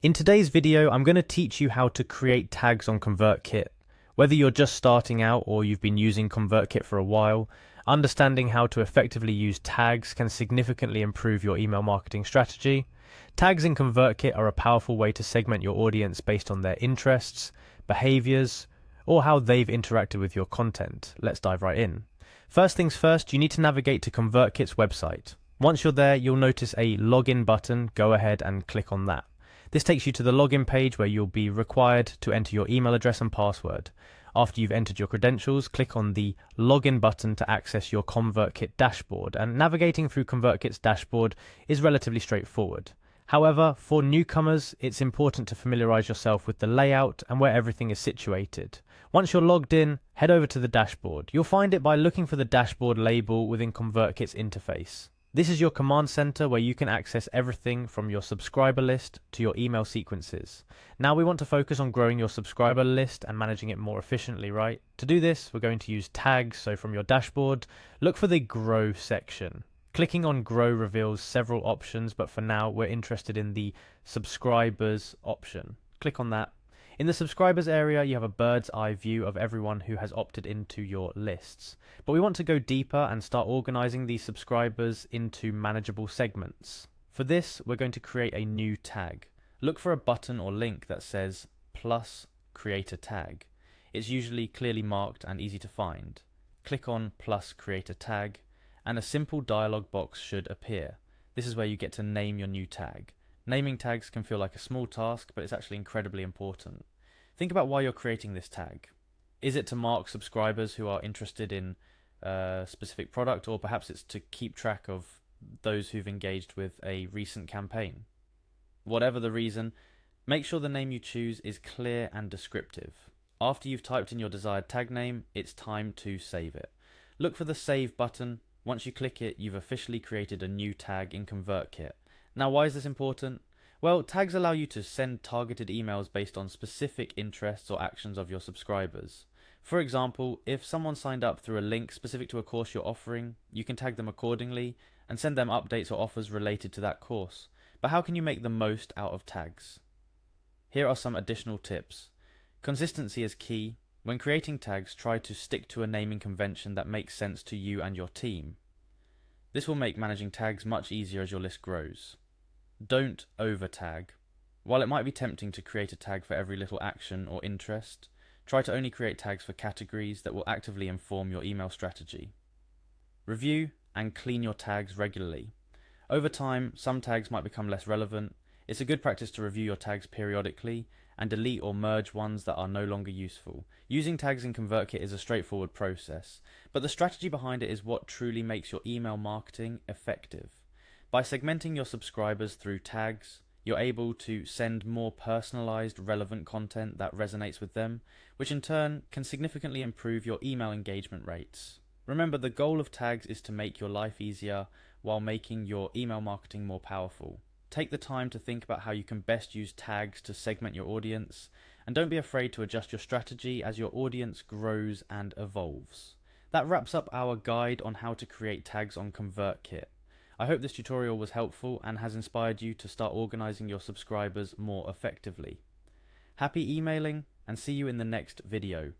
In today's video, I'm going to teach you how to create tags on Convertkit. Whether you're just starting out or you've been using Convertkit for a while, understanding how to effectively use tags can significantly improve your email marketing strategy. Tags in Convertkit are a powerful way to segment your audience based on their interests, behaviors, or how they've interacted with your content. Let's dive right in. First things first, you need to navigate to Convertkit's website. Once you're there, you'll notice a login button. Go ahead and click on that. This takes you to the login page where you'll be required to enter your email address and password. After you've entered your credentials, click on the login button to access your Convertkit dashboard, and navigating through Convertkit's dashboard is relatively straightforward. However, for newcomers, it's important to familiarize yourself with the layout and where everything is situated. Once you're logged in, head over to the dashboard. You'll find it by looking for the dashboard label within Convertkit's interface. This is your command center where you can access everything from your subscriber list to your email sequences. Now we want to focus on growing your subscriber list and managing it more efficiently, right? To do this, we're going to use tags. So from your dashboard, look for the Grow section. Clicking on Grow reveals several options, but for now we're interested in the Subscribers option. Click on that. In the subscribers area, you have a bird's eye view of everyone who has opted into your lists. But we want to go deeper and start organizing these subscribers into manageable segments. For this, we're going to create a new tag. Look for a button or link that says plus create a tag. It's usually clearly marked and easy to find. Click on plus create a tag, and a simple dialog box should appear. This is where you get to name your new tag. Naming tags can feel like a small task, but it's actually incredibly important. Think about why you're creating this tag. Is it to mark subscribers who are interested in a specific product, or perhaps it's to keep track of those who've engaged with a recent campaign? Whatever the reason, make sure the name you choose is clear and descriptive. After you've typed in your desired tag name, it's time to save it. Look for the Save button. Once you click it, you've officially created a new tag in Convertkit. Now, why is this important? Well, tags allow you to send targeted emails based on specific interests or actions of your subscribers. For example, if someone signed up through a link specific to a course you're offering, you can tag them accordingly and send them updates or offers related to that course. But how can you make the most out of tags? Here are some additional tips. Consistency is key. When creating tags, try to stick to a naming convention that makes sense to you and your team. This will make managing tags much easier as your list grows. Don't over-tag. While it might be tempting to create a tag for every little action or interest, try to only create tags for categories that will actively inform your email strategy. Review and clean your tags regularly. Over time, some tags might become less relevant. It's a good practice to review your tags periodically and delete or merge ones that are no longer useful. Using tags in Convertkit is a straightforward process, but the strategy behind it is what truly makes your email marketing effective. By segmenting your subscribers through tags, you're able to send more personalized, relevant content that resonates with them, which in turn can significantly improve your email engagement rates. Remember, the goal of tags is to make your life easier while making your email marketing more powerful. Take the time to think about how you can best use tags to segment your audience, and don't be afraid to adjust your strategy as your audience grows and evolves. That wraps up our guide on how to create tags on Convertkit. I hope this tutorial was helpful and has inspired you to start organizing your subscribers more effectively. Happy emailing, and see you in the next video.